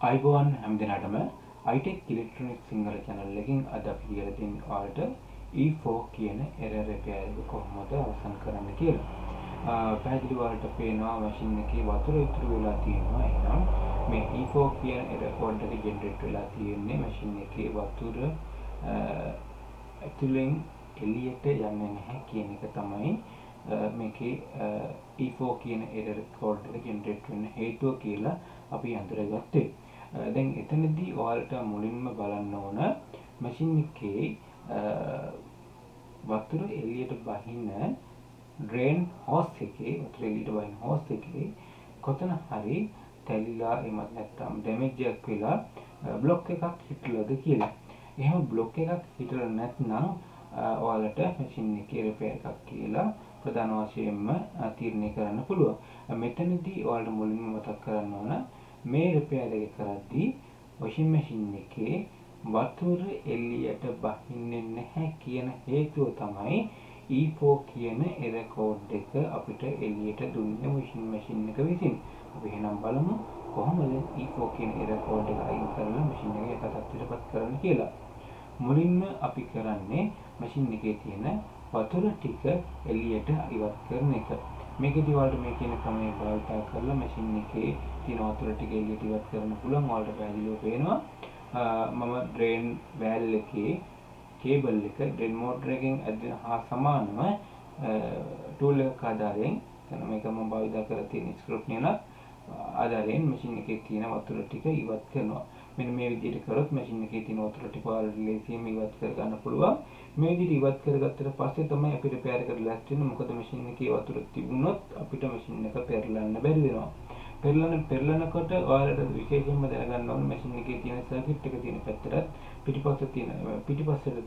අයිබෝන් හැමදිනටම iTEC electronic Sinhala channel එකකින් අද අපි කියලා තියෙන ඔයාලට E4 කියන error repair එක කොහොමද අවසන් කරන්න කියලා. පැහැදිලිව ඔයාලට පේනවා මැෂින් එකේ වතුර ඉතුරු වෙලා තියෙනවා. එහෙනම් මේ E4 කියන error code එක generate වෙලා තියෙන්නේ මැෂින් එකේ වතුර ඇතුලෙන් එළියට යන්නේ නැහැ කියන එක තමයි මේකේ E4 කියන error code එක generate වෙන්න හේතුව කියලා අපි අඳුරගත්තේ. දැන් එතනදී ඔයාලට මුලින්ම බලන්න ඕන මැෂින් එකේ වතුර එළියට බහින ඩ්‍රේන් හෝස් එකේ වතුර එළියට බහින හෝස් එකේ කොතන හරි තැලිලා එමත් නැත්නම් ඩැමේජ් එකක් වෙලා බ්ලොක් එකක් හිටලාද කියලා. එහෙම බ්ලොක් එකක් හිටලා නැත්නම් ඔයාලට මැෂින් එකේ රිපෙයාර් එකක් කියලා ප්‍රධාන වශයෙන්ම තීරණය කරන්න පුළුවන්. මෙතනදී ඔයාලට මුලින්ම මතක් කරන්න ඕන මේ රිපෙයාර් එක කරද්දී වොෂින් මැෂින් එකේ වතුර එළියට බහින්නේ නැහැ කියන හේතුව තමයි E4 කියන error code එක අපිට එළියට දුන්නේ වොෂින් මැෂින් එක විසින්. අපි එහෙනම් බලමු කොහොමද E4 කියන error code එක අයින් කරලා මැෂින් එක එක තත්ත්වයකටපත් කරන්න කියලා. මුලින්ම අපි කරන්නේ මැෂින් එකේ තියෙන වතුර ටික එළියට ඉවත් කරන එක. මේකදී ඔයාලට මේ කියන ක්‍රමය භාවිත කරලා මැෂින් එකේ තියෙන වතුර ටික එළියට ඉවත් කරන්න පුළුවන්. ඔයාලට පැහැදිලිව පේනවා. මම ඩ්‍රේන් වැල් එකේ කේබල් එක ඩ්‍රේන් මෝටර් එකෙන් ඇදෙන හා සමානව ටූල් එකක ආධාරයෙන් මේක මම භාවිත කර තියෙන ස්ක්‍රිප්ට් නියනක් ආධාරයෙන් මැෂින් එකේ තියෙන වතුර ටික ඉවත් කරනවා. මෙන්න මේ විදිහට කරොත් මැෂින් එකේ තියෙන වතුර ටික ඔයාලට ලේසියෙන් ඉවත් කර ගන්න පුළුවන්. මේ විදිහට ඉවත් කරගත්තට පස්සේ තමයි අපිට රිපෙයාර් එකට ලෑස්ති වෙන්නේ. මොකද මැෂින් එකේ වතුර තිබුණොත් අපිට මැෂින් එක පෙරලන්න බැරි වෙනවා. පෙරලනකොට ඔයාලට විශේෂයෙන්ම දැනගන්න ඕනේ මැෂින් එකේ තියෙන සර්කිට් එක තියෙන පැත්තට පිටිපස්සට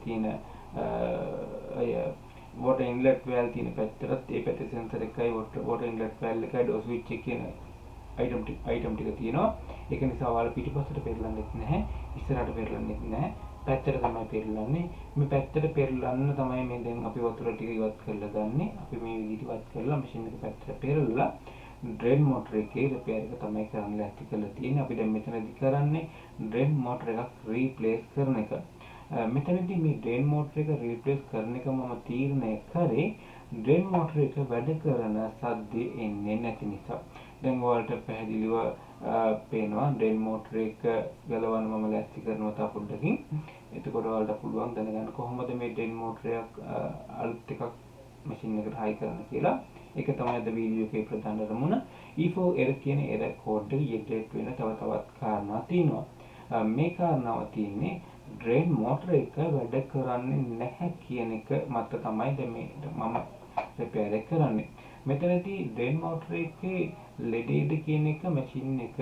තියෙන water inlet valve තියෙන පැත්තට ඒ පැත්තේ sensor එකයි water inlet valve එකයි door switch එක කියන item ටික තියෙනවා. ඒක නිසා ඔයාලා පිටිපස්සට පෙරලන්නෙත් නැහැ, ඉස්සරහට පෙරලන්නෙත් නැහැ. පැත්තට තමයි පෙරලන්නේ. මේ පැත්තට පෙරලන්න තමයි මේ දැන් අපි වතුර ටික ඉවත් කරලා ගන්නෙ. අපි මේ විදිහට ඉවත් කරලා මැෂින් එක පැත්තට පෙරලලා ඩ්‍රේන් මෝටර් එකේ රිපෙයාර් එක තමයි කරන්න ලෑස්ති කරලා තියෙන්නේ. අපි දැන් මෙතනදී කරන්නේ ඩ්‍රේන් මෝටර් එකක් රීප්ලේස් කරන එක. මෙතනදී මේ ඩ්‍රේන් මෝටර් එක රීප්ලේස් කරන එක මම තීරණය කරේ ඩ්‍රේන් මෝටර් එක වැඩ කරන සද්දේ එන්නේ නැති නිසා. දැන් ඔයාලට පැහැදිලිව පේනවා ඩ්‍රේන් මෝටර් එක ගලවන්න මම ලෑස්ති කරනවා තා පොඩ්ඩකින්. එතකොට ඔයාලට පුළුවන් දැනගන්න කොහොමද මේ ඩ්‍රේන් මෝටර් එක අලුත් එකක් මැෂින් එකට හයි කරන්න කියලා. ඒක තමයි අද වීඩියෝ එකේ ප්‍රධාන අරමුණ. E4 error කියන error code එක generate වෙන තවත් කාරණා තියෙනවා. මේ කාරණාව තියෙන්නේ ඩ්‍රේන් මෝටර් එක වැඩ කරන්නේ නැහැ කියන එක මත තමයි දැන් මම රිපෙයාර් එක කරන්නේ. මෙතනදී ඩ්‍රේන් මෝටර් එකේ ලෙඩේද කියන එක මැෂින් එක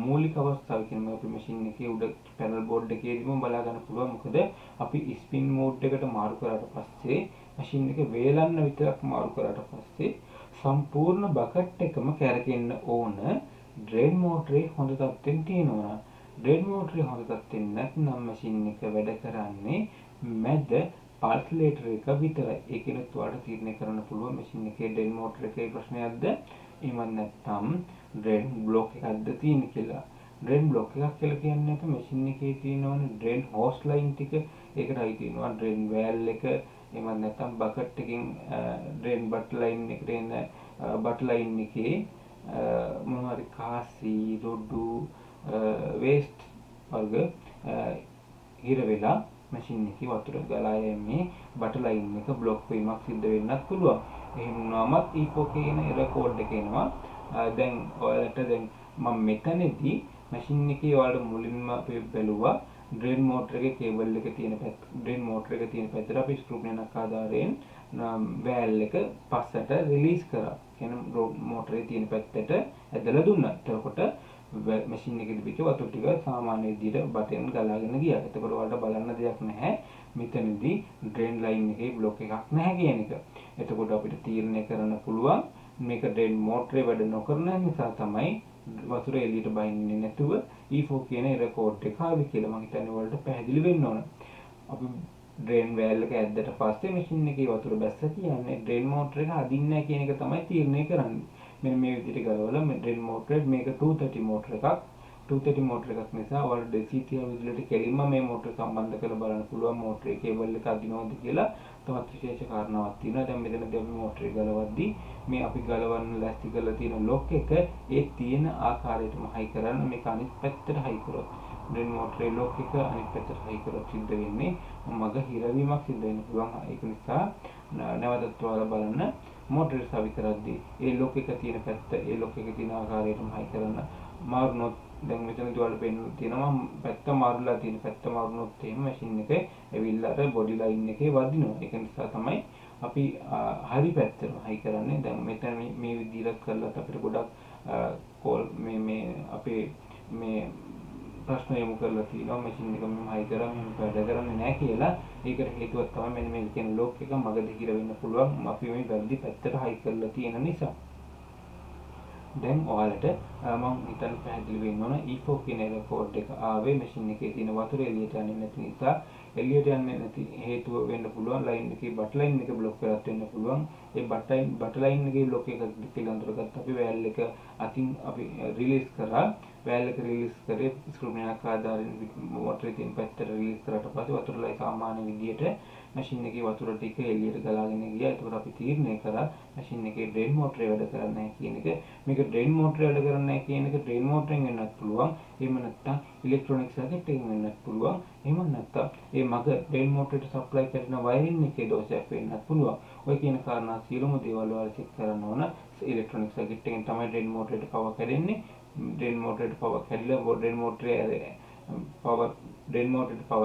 මූලික අවස්ථාව කියන්නේ අපි මැෂින් එකේ උඩ පැනල් බෝඩ් එකේදීම බලා ගන්න පුළුවන්. මොකද අපි ස්පින් මෝඩ් එකට මාරු කරාට පස්සේ මැෂින් එක වේලන්න විතරක් මාරු කරාට පස්සේ සම්පූර්ණ බකට් එකම කැරකෙන්න ඕන ඩ්‍රේන් මෝටරේ හොඳ තත්ත්වෙන් තියෙනවා. ඩ්‍රේන් මෝටරේ හොඳ තත්ත්වෙන් නැත්නම් මැෂින් එක වැඩ කරන්නේ මැද පල්සලේටර් එක විතරයි. ඒකෙනුත් ඔයාලට තීරණය කරන්න පුළුවන් මැෂින් එකේ ඩ්‍රේන් මෝටර් එකේ ප්‍රශ්නයක්ද එහෙම නැත්නම් ඩ්‍රේන් බ්ලොක් එකක්ද තියෙන්නේ කියලා. ඩ්‍රේන් බ්ලොක් එකක් කියලා කියන්නේ අපි මැෂින් එකේ තියෙනවනේ ඩ්‍රේන් හෝස් ලයින් ටික. ඒකටයි තියෙනවා ඩ්‍රේන් වැල් එක එහෙම නැත්නම් බකට් එකකින් ඩ්‍රේන් බට් ලයින් එකට එන බට් ලයින් එකේ මොනවා හරි කාසි රොඩු වේස්ට් වර්ග හිර වෙලා මැෂින් එකේ වතුර ගලා යන්නේ බට් ලයින් එක බ්ලොක් වීමක් සිද්ධ වෙන්නත් පුළුවන්. එහෙම වුණාමත් E4 කියන error code එක එනවා. දැන් ඔයාලට දැන් මම මෙතනදී මැෂින් එකේ ඔයාලට මුලින්ම අපි බැලුවා ඩ්‍රේන් මෝටර් එකේ කේබල් එක තියෙන පැත්ත ඩ්‍රේන් මෝටර් එක තියෙන පැත්තට අපි ස්ක්‍රූ නියනක් ආධාරයෙන් වැල් එක පස්සට රිලීස් කරා. කියන්නේ මෝටරේ තියෙන පැත්තට ඇදලා දුන්නා. එතකොට මැෂින් එකේ තිබිච්ච වතුර ටික සාමාන්‍ය විදිහට බටෙන් ගලාගෙන ගියා. එතකොට ඔයාලට බලන්න දෙයක් නැහැ. මෙතනදී ඩ්‍රේන් ලයින් එකේ බ්ලොක් එකක් නැහැ කියන එක. එතකොට අපිට තීරණය කරන්න පුළුවන් මේක ඩ්‍රේන් මෝටරේ වැඩ නොකරන නිසා තමයි වතුර එළියට බහින්නේ නැතුව E4 කියන error code එක ආවේ කියලා. මම හිතන්නේ ඔයාලට පැහැදිලි වෙන්න ඕන. අපි ඩ්‍රේන් වැල් එක ඇද්දට පස්සේ මැෂින් එකේ වතුර බැස්ස කියන්නේ ඩ්‍රේන් මෝටර් එක අදින්නේ නැහැ කියන එක තමයි තීරණය කරන්නේ. මෙන්න මේ විදිහට ගලවලා මේ ඩ්‍රෙන් මෝටරේ මේක 230 මෝටර එකක් 230 මෝටර එකක් නිසා ඔයාලට 230 විදුලියට කෙලින්ම මේ මෝටර සම්බන්ධ කරලා බලන්න පුළුවන් මෝටරේ කේබල් එක අදිනවද කියලා. තවත් විශේෂ කාරණාවක් තියෙනවා. දැන් මෙතනදී අපි මෝටරේ ගලවද්දී මේ අපි ගලවන්න ලෑස්ති කරලා තියෙන ලොක් එක ඒ තියෙන ආකාරයටම හයි කරන්න. මේක අනිත් පැත්තට හයි කරොත් ඩ්‍රෙන් මෝටරේ ලොක් එක අනිත් පැත්තට හයි කරොත් සිද්ධ වෙන්නේ මග හිරවීමක් සිද්ධ වෙන්න පුළුවන්. ඒක නිසා නැවතත් ඔයාලා බලන්න මෝටරේ සවි කරද්දී ඒ ලොක් එක තියෙන පැත්ත ඒ ලොක් එක තියෙන ආකාරයටම හයි කරන්න. මාරුනොත් දැන් මෙතනදී ඔයාලා පෙන්නන තියෙනවා පැත්ත මාරුලා තියෙන පැත්ත මාරුනොත් එහෙම මැෂින් එකේ ඇවිල්ලා අර බොඩි ලයින් එකේ වදිනවා. ඒක නිසා තමයි අපි හරි පැත්තටම හයි කරන්නේ. දැන් මෙතන මේ විදිහට කරලත් අපිට ගොඩක් කෝල් මේ අපේ මේ ප්‍රශ්න යොමු කරලා තියෙනවා මැෂින් එක මෙහෙම හයි කරා මෙහෙම වැඩ කරන්නේ නැහැ කියලා. ඒකට හේතුවක් තමයි මෙන්න මේ කියන ලොක් එක මගදී හිර වෙන්න පුළුවන්. අපි මේ වැරදි පැත්තට හයි කරලා තියෙන නිසා. දැන් ඔයාලට මම හිතන්න පැහැදිලි වෙන්න ඕන E4 කියන එරර් කෝඩ් එක ආවේ මැෂින් එකේ තියෙන වතුර එළියට යන්නේ නැති නිසා. එළියට යන්නේ නැති හේතුව වෙන්න පුළුවන් ලයින් එකේ බට් ලයින් එක බ්ලොක් කරලා වෙන්න පුළුවන්. ඒ බට් ලයින් එකේ බ්ලොක් එක කියලා අඳුරගත්ත අපි වැල් එක අතින් අපි රිලීස් කරා. වැල් එක රිලීස් කරේ ස්ක්‍රූ එකක් ආධාරයෙන් මෝටරේ තියෙන පැත්තට රිලීස් කරාට පස්සේ වතුර ලයි සාමාන්‍ය විදියට මැෂින් එකේ වතුර ටික එළියට ගලාගෙන ගියා. ඒකට අපි තීරණය කරා මැෂින් එකේ ඩ්‍රේන් මෝටරේ වැඩ කරන්නේ නැහැ කියන එක. මේක ඩ්‍රේන් මෝටරේ වැඩ කරන්නේ නැහැ කියන එක ඩ්‍රේන් මෝටරෙන් වෙන්නත් පුළුවන්. එහෙම නැත්නම් ඉලෙක්ට්‍රොනික සර්කිට් එකෙන් වෙන්නත් පුළුවන්. එහෙම නැත්නම් මේ මග ඩ්‍රේන් මෝටරේට සප්ලයි කරන වයරින් එකේ දෝෂයක් වෙන්නත් පුළුවන්. ඔය කියන කාරණා සියලුම දේවල් වල චෙක් කරන්න ඕන. ඉලෙක්ට්‍රොනික සර්කිට් එකෙන් තමයි ඩ්‍රේන් මෝටරේට පවර් කැඩෙන්නේ. ඩ්‍රේන් මෝටරේට පවර් කැඩිලා ඩ්‍රේන් මෝටරේ පවර්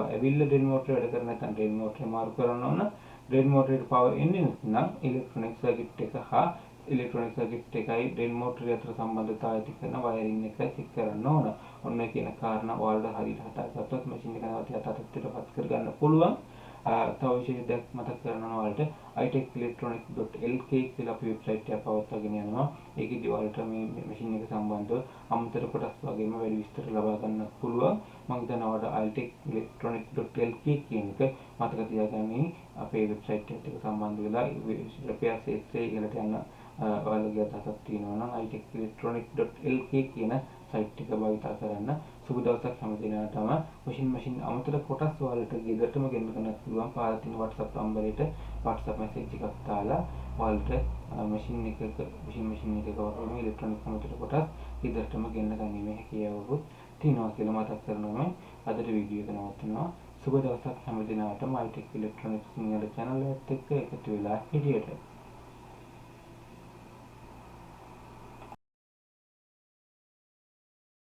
ඇවිල්ලා ඩ්‍රේන් මෝටරේ වැඩ කරන්නේ නැත්නම් ඩ්‍රේන් මෝටරේ මාරු කරන්න ඕන. ඩ්‍රේන් මෝටරේට පවර් එන්නේ නැත්නම් ඉලෙක්ට්‍රොනික සර්කිට් එක හා ඉලෙක්ට්‍රොනික සර්කිට් එකයි ඩ්‍රේන් මෝටරේ අතර සම්බන්ධතාවය ඇති කරන වයරින් එක චෙක් කරන්න ඕන. ඔන්න කියන කාරණා ඔයාලට හරියට හදාගත්තොත් මැෂින් එක නැවත යථාර්ථයටපත් කරගන්න පුළුවන්. තව විශේෂ දෙයක් මතක් කරනවා ඔයාලට iTEC.lk කියලා අපි වෙබ්සයිට් එක පවත්වාගෙන යනවා. ඒකෙදි ඔයාලට මේ මැෂින් එක සම්බන්ධව අමතර කොටස් වගේම වැඩි විස්තර ලබා ගන්න පුළුවන්. මම හිතනවා ඔයාලට iTEC.lk කියන එක මතක තියාගන්න අපේ වෙබ්සයිට් එකට සම්බන්ධ වෙලා රිපෙයාර් ශේත්‍රයේ ඉහළට යන ඔයාලගේ අදහසක් තියෙනවා නම් iTEC.lk කියන සයිට් එක භාවිතා කරන්න. සුබ දවසක් හැම දිනකටම මැෂින් අමතර කොටස් ඔයාලට ගෙදරටම ගෙන්න ගන්නත් පුළුවන්. පාර තියෙන WhatsApp නම්බරයට WhatsApp message එකක් දාලා ඔයාලට මැෂින් එකක වගේම ඉලෙක්ට්‍රොනික අමතර කොටස් ගෙදරටම ගෙන්න ගැනීමේ හැකියාවකුත් තියෙනවා කියලා මතක් කරනවා. අදට වීඩියෝ එක නවත්වනවා. සුබ දවසක් හැම දිනකටම iTEC Electronics සිංහල channel එකත් එක්ක එකතු වෙලා හිටියට